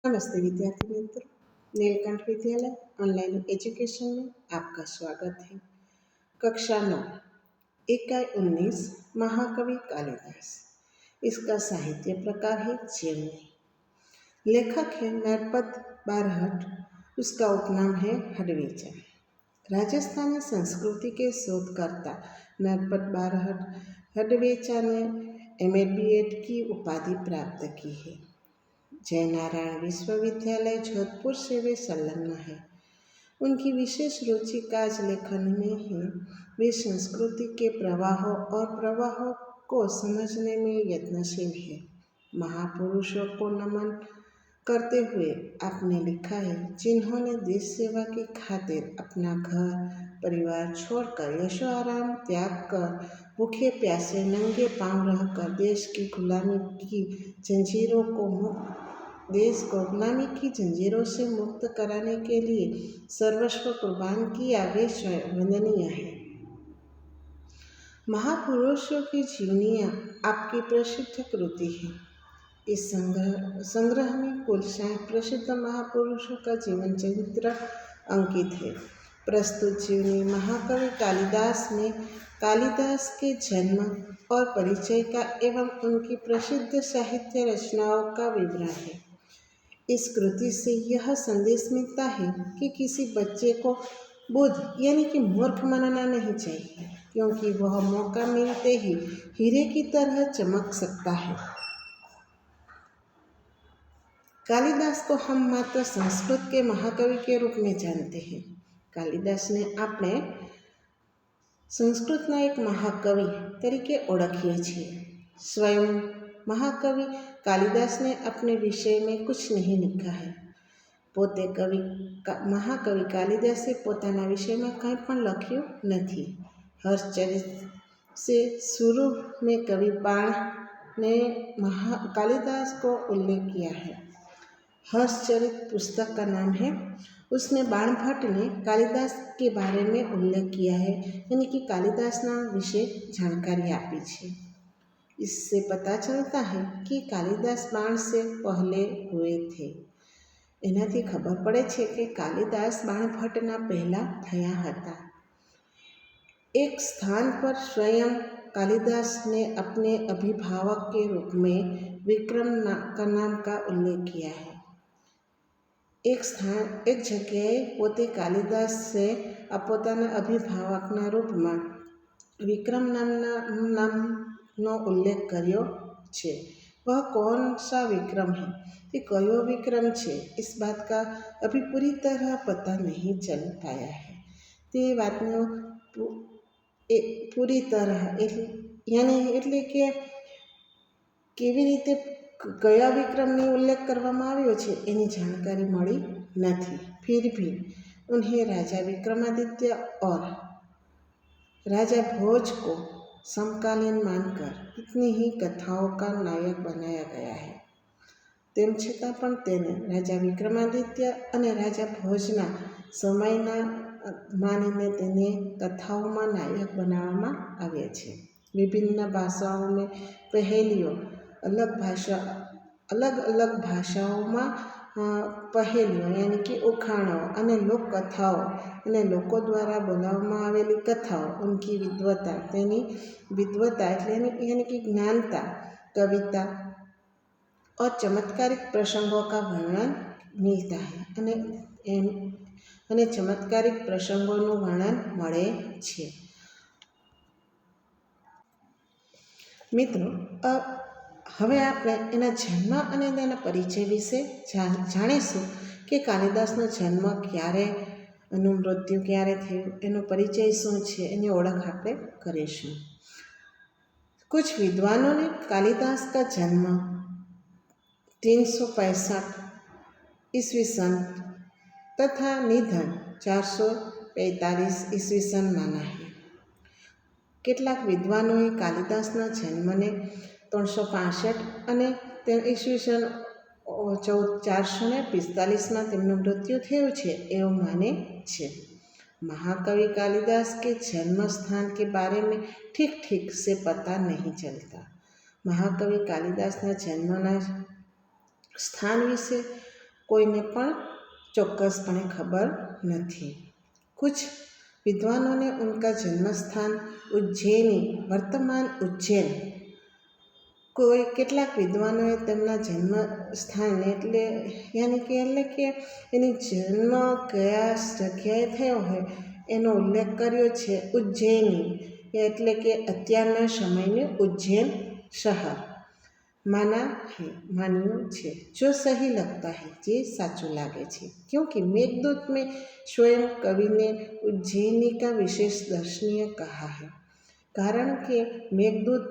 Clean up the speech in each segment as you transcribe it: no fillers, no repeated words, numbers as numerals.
नमस्ते विद्यार्थी मित्रों, नीलकंठ विद्यालय ऑनलाइन एजुकेशन में आपका स्वागत है। कक्षा 9 इकाई 19 महाकवि कालिदास। इसका साहित्य प्रकार है जीवनी। लेखक है नरपत बारहट। उसका उपनाम है हडवेचा। राजस्थानी संस्कृति के शोधकर्ता नरपत बारहट हडवेचा ने एम.ए. बी.एड की उपाधि प्राप्त की है। जयनारायण विश्वविद्यालय जोधपुर से वे संलग्न है। उनकी विशेष रुचि काज लेखन में है। वे संस्कृति के प्रवाहों और प्रवाहों को समझने में यत्नशील है। महापुरुषों को नमन करते हुए आपने लिखा है, जिन्होंने देश सेवा की खातिर अपना घर परिवार छोड़कर यशो आराम त्याग कर भूखे प्यासे नंगे पांव रहकर देश को गुलामी की जंजीरों से मुक्त कराने के लिए सर्वस्व कुर्बान किया, वे वंदनीय है। महापुरुषों की जीवनियाँ आपकी प्रसिद्ध कृति है। इस संग्रह में कुल 60 प्रसिद्ध महापुरुषों का जीवन चरित्र अंकित है। प्रस्तुत जीवनी महाकवि कालिदास में कालिदास के जन्म और परिचय का एवं उनकी प्रसिद्ध साहित्य रचनाओं का विवरण है। इस कृति से यह संदेश मिलता है कि किसी बच्चे को बुद्ध यानी कि मूर्ख मानना नहीं चाहिए, क्योंकि वह मौका मिलते ही हीरे की तरह चमक सकता है। कालिदास को हम मात्र संस्कृत के महाकवि के रूप में जानते हैं। कालिदास ने આપણે સંસ્કૃતના એક મહાકવિ તરીકે ઓળખીએ છીએ। स्वयं महाकवि कालिदास ने अपने विषय में कुछ नहीं लिखा है। પોતે મહાકવિ કાલિદાસે પોતાના વિષયમાં કંઈ પણ લખ્યું નથી। હર્ષચરિત से शुरू में कवि बाण ने कालिदास को उल्लेख किया है। हर्षचरित पुस्तक का नाम है। उसमें बाणभट्ट ने कालिदास के बारे में उल्लेख किया है, यानी कि कालिदासना विषय जानकारी आपी है। इससे पता चलता है कि कालिदास बाण से पहले हुए थे। एनाथी खबर पड़े छे कि कालिदास बाणभट्टना पहला थया हता। एक स्थान पर स्वयं कालिदास ने अपने अभिभावक के रूप में विक्रम का नाम का उल्लेख किया है। एक जगह पोते कालिदास से पोताना अभिभावकना रूप में विक्रम नामनो उल्लेख कर्यो छे। वह कौन सा विक्रम है, ये कयो विक्रम छे, इस बात का अभी पूरी तरह पता नहीं चल पाया है। ते बातनो पूरी तरह એટલે કે કેવી રીતે કયા વિक्रमનો उल्लेख કરવામાં આવ્યો છે એની जानकारी મળી નથી। फिर भी उन्हें राजा विक्रमादित्य और राजा भोज को समकालीन मानकर इतनी ही कथाओं का नायक बनाया गया है। तेम छतां पण तेने राजा विक्रमादित्य अने राजा भोजना समयना मानीने तेने कथाओं में नायक बनाववामां आव्या छे। विभिन्न भाषाओं में पहेलियों अलग अलग भाषाओं में पहेलियों यानी कि उखाणों अने लोक कथाओं अने लोको द्वारा बोलाववामां आवेली कथाओं उनकी विद्वता यानी कि ज्ञानता, कविता और चमत्कारिक प्रसंगों का वर्णन मिलता है अने चमत्कारिक प्रसंगों वर्णन मळे छे। मित्रों, हवे आपणे एना जन्म अने तेना परिचय विषे जाणीशुं कि कालिदासनो जन्म क्यारे एनुं मृत्यु क्यारे थयुं, एनो परिचय शुं छे, एनी ओळख आपणे करीशुं। कुछ विद्वानों ने कालिदास का जन्म 365 ईस्वी सन तथा निधन 445 ईस्वी सन माना है। કેટલાક વિદ્વાનોએ કાલિદાસના જન્મને 365 અને ઈસવીસન 445 તેમનું મૃત્યુ થયું છે એવું માને છે। महाकवि कालिदास के जन्म स्थान के बारे में ठीक ठीक से पता नहीं चलता। महाकवि कालिदासना जन्मना स्थान विषे કોઈને પણ ચોક્કसपणे खबर नहीं। कुछ विद्वानों ने उनका जन्मस्थान उज्जैनी वर्तमान उज्जैन કોઈ કેટલાક વિદ્વાનોએ તેમના જન્મ સ્થાન એટલે કે એની જન્મ કયા જગ્યાએ થયો હોય એનો ઉલ્લેખ કર્યો છે ઉજ્જૈની, એટલે કે અત્યારના સમયનું ઉજ્જૈન શહેર मानियो છે। जो सही लगता है, જે સાચું લાગે છે। क्योंकि मेघदूत में स्वयं कवि ने उज्जैनी का विशेष दर्शनीय कहा है। कारण કે મેઘદૂત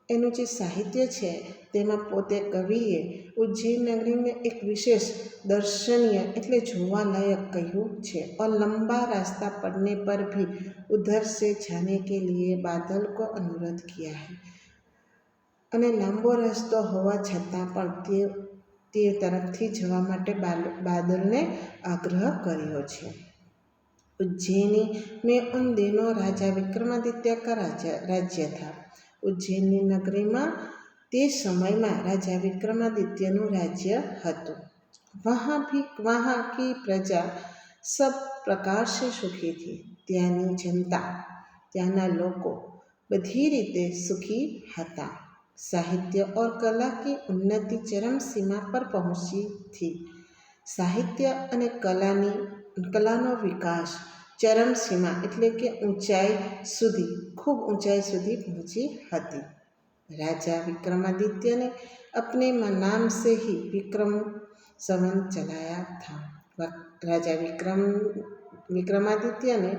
એનું જે સાહિત્ય છે તેમાં પોતે કવિએ ઉજ્જૈન નગરીને એક વિશેષ દર્શનીય એટલે જોવાલાયક કહ્યું છે। और लंबा रास्ता पड़ने पर भी उधर से जाने के लिए बादल को अनुरोध किया है। અને લાંબો રસ્તો હોવા છતાં પણ તે તરફથી જવા માટે બાદલને આગ્રહ કર્યો છે। उज्जैनी में उन दिनों राजा विक्रमादित्य का राज्य था। उज्जैनी नगरीમાં તે સમયમાં રાજા વિક્રમાદિત્યનું રાજ્ય હતું। वहाँ की प्रजा सब प्रकार से सुखी थी। ત્યાંની જનતા, ત્યાંના લોકો બધી રીતે સુખી હતા। साहित्य और कला की उन्नति चरम सीमा पर पहुंची थी। साहित्य અને કલાનો વિકાસ ચરમ સીમા એટલે કે खूब ऊंचाई સુધી पहुंची હતી। राजा विक्रमादित्य ने अपने नाम से ही विक्रम संवत चलाया था। राजा विक्रमादित्य ने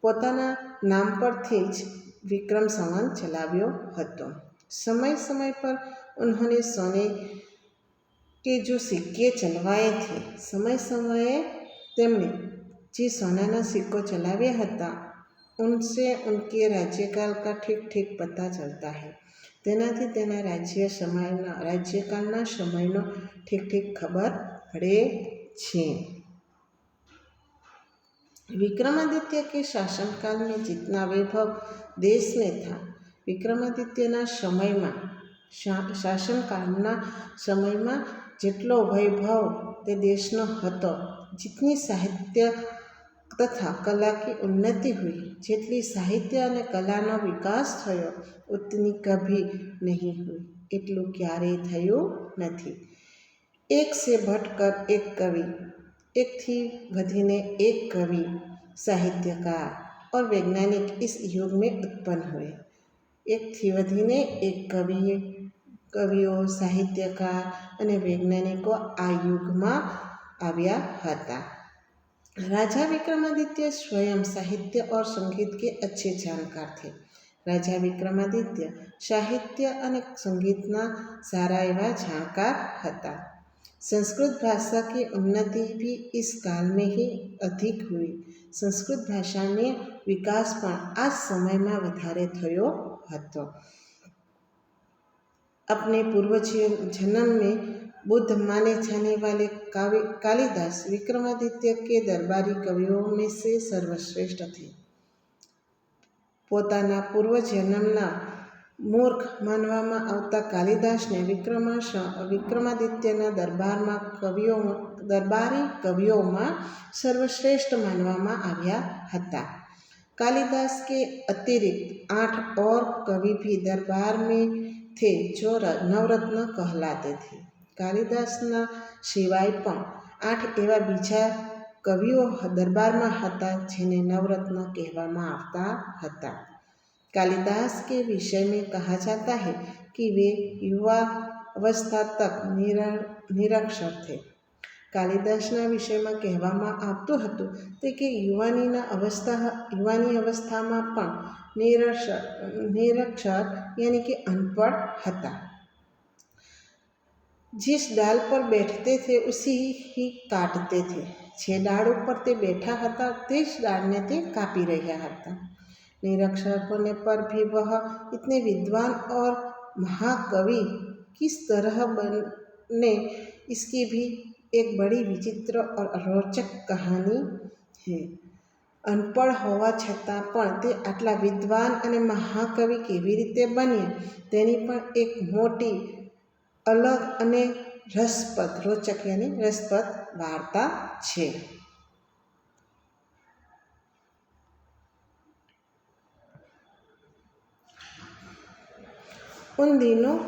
પોતાના નામ પરથી જ વિક્રમ સંવત ચલાવ્યો હતો। समय समय पर उन्होंने सोने के जो सिक्के चलवाए थे, समय समये तेमने जे सोनाना सिक्को चलाव्या हता उनसे उनके राज्यकाल का ठीक ठीक पता चलता है। तेनाथी तेना राज्यकालना समयनो ठीक ठीक खबर पड़े छे। विक्रमादित्य के शासनकाल में जितना वैभव देश में था, विक्रमादित्यના સમયમાં શાસનકાળના સમયમાં જેટલો વૈભવ તે દેશનો હતો, जितनी साहित्य तथा कला की उन्नति हुई, જેટલી સાહિત્ય અને કલાનો વિકાસ થયો ઉતની કભી નહીં हुई, એટલું ક્યારેય થયું નથી। एक से बढ़कर एक कवि, एक थी વધીને एक कवि, साहित्यकार और वैज्ञानिक इस युग में उत्पन्न हुए। एक थी વધીને એક કવિઓ, સાહિત્યકાર અને વૈજ્ઞાનિકો આ યુગમાં આવ્યા હતા। राजा विक्रमादित्य स्वयं साहित्य और संगीत के अच्छे जानकार थे। राजा विक्रमादित्य साहित्य અને संगीतना सारा एवा जानकार હતા। संस्कृत भाषा की उन्नति भी इस काल में ही अधिक हुई। संस्कृत भाषाने विकास પણ આ સમયમાં વધારે થયો હતો। अपने पूर्व जन्म में बुद्ध माने जाने वाले कालिदास विक्रमादित्य के दरबारी कवियों में से सर्वश्रेष्ठ थे। પોતાના પૂર્વજન્મના મૂર્ખ માનવામાં આવતા કાલિદાસને વિક્રમાદિત્યના દરબારી કવિઓમાં સર્વશ્રેષ્ઠ માનવામાં આવ્યા હતા। कालिदास के अतिरिक्त 8 और कवि भी दरबार में थे जो नवरत्न कहलाते थे। कालिदासना सिवाय पण 8 एवा बीजा कविओ दरबाરમાં હતા જેને नवरत्न કહેવામાં આવતા હતા। कालिदास के विषय में कहा जाता है कि वे युवा अवस्था तक निरक्षर थे। कालिदासना विषयમાં કહેવામાં આવતું હતું તે કે યુવાની અવસ્થામાં પણ निरक्षर यानी कि अनपढ़ हता। जिस डाल पर बैठते थे उसी ही काटते थे। जे डाल पर ते बैठा हता ते ज डालने ते कापी रह्या हता। निरक्षर होने पर भी वह इतने विद्वान और महाकवि किस तरह बने, इसकी भी एक बड़ी विचित्र और रोचक कहानी है। अनपढ़ होवा छतां पण ते आटला विद्वान अने महाकवि केवी रीते बन्या तेनी पण एक मोटी अलग अने રસપ્રદ, રોચક યાની રસપ્રદ વાર્તા છે। उन दिनों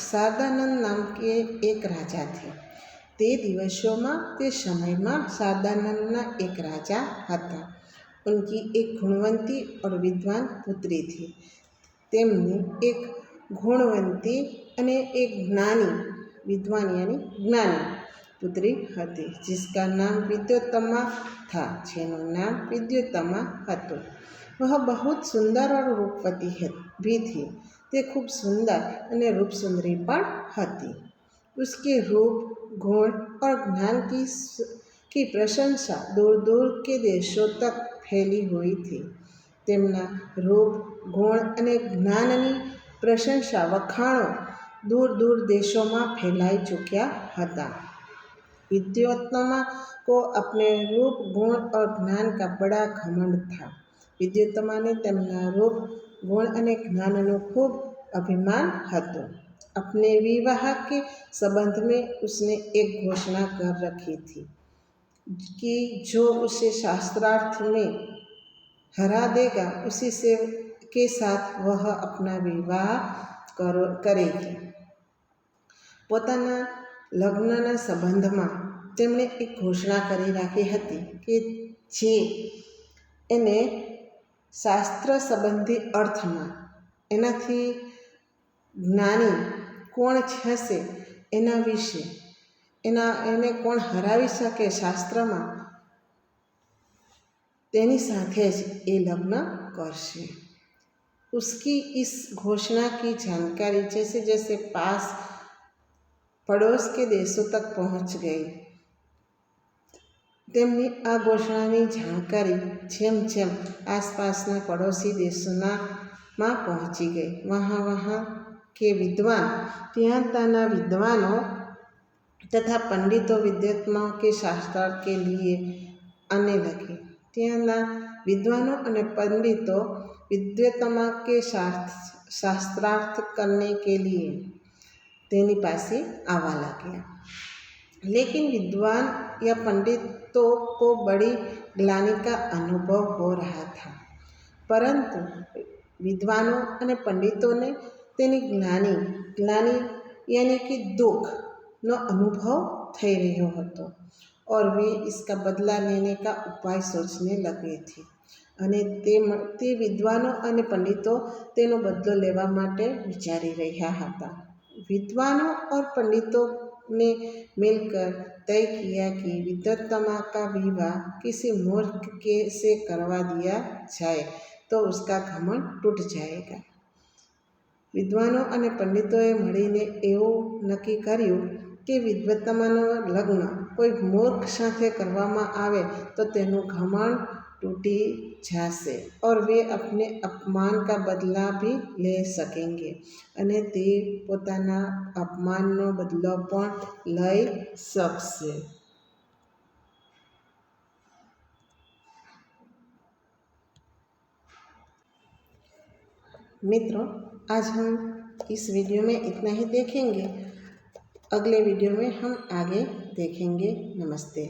शारदानंद नाम के एक राजा थे। તે દિવસોમાં તે સમયમાં शारदानंदना एक राजा હતા। उनकी एक गुणवंती और विद्वान पुत्री थी। તેમની એક ગુણવંતી અને એક જ્ઞાની, विद्वान यानी ज्ञानी पुत्री હતી, जिसका नाम विद्योत्तमा था, જેનું નામ विद्योत्तमा હતું। वह बहुत सुंदर और रूपवती भी थी। તે ખૂબ સુંદર અને रूप सुंदरी પણ હતી। उसके रूप, गुण और ज्ञान की प्रशंसा दूर दूर के देशों तक फैली हुई थी। તેમના રૂપ, ગુણ અને જ્ઞાનની પ્રશંસા, વખાણો दूर दूर देशों में फैलाई चुक्या હતા। विद्योत्तमा को अपने रूप, गुण और ज्ञान का बड़ा घमंड था। विद्योत्तमा ने તેમના रूप, गुण અને જ્ઞાનનો ખૂબ અભિમાન હતો। अपने विवाह के संबंध में उसने एक घोषणा कर रखी थी कि जो उसे शास्त्रार्थ में हरा देगा उसी से के साथ वह अपना विवाह करेगी। પોતાના લગ્નના સંબંધમાં તેમણે એક ઘોષણા કરી રાખી હતી કે જે એને શાસ્ત્ર સંબંધી અર્થમાં એનાથી જ્ઞાની કોણ હશે એના વિશે, એને કોણ હરાવી શકે શાસ્ત્રમાં, તેની સાથે જ એ લગ્ન કરશે। उसकी इस घोषणा की जानकारी जैसे जैसे पास पड़ोस के देशों तक पहुंच गई। તેમની આ ઘોષણાની જાણકારી જેમ જેમ આસપાસના પડોશી દેશોમાં પહોંચી ગઈ, वहाँ के विद्वान, ત્યાં ત્યાંના વિદ્વાનો तथा पंडितों विद्यात्माओं के शास्त्रार्थ के लिए आने लगे। ત્યાંના વિદ્વાનો અને પંડિતો विद्योत्तमा के शास्त्रार्थ करने के लिए तेनी पासे आवा लगे। लेकिन विद्वान या पंडितों को बड़ी ग्लानि का अनुभव हो रहा था। परंतु विद्वानों और पंडितों ने तेनी ग्लानि यानी कि दुख नो अनुभव थई रह्यो हतो और वे इसका बदला लेने का उपाय सोचने लगे थे। અને તે વિદ્વાનો અને પંડિતો તેનો બદલો લેવા માટે વિચારી રહ્યા હતા। विद्वानों और पंडितों ने मिलकर तय किया कि विद्योत्तमा का विवाह किसी मूर्ख से करवा दिया जाए तो उसका घमंड टूट जाएगा। विद्वानों और पंडितोए મળીને એવું નક્કી કર્યું કે વિદ્યોત્તમાનું લગ્ન કોઈ મૂર્ખ સાથે કરવામાં આવે તો તેનું ઘમંડ टूटी जासे और वे अपने अपमान का बदला भी ले सकेंगे અને તે પોતાના અપમાનનો બદલો પણ લઈ શકશે। मित्रों, आज हम इस वीडियो में इतना ही देखेंगे। अगले वीडियो में हम आगे देखेंगे। नमस्ते।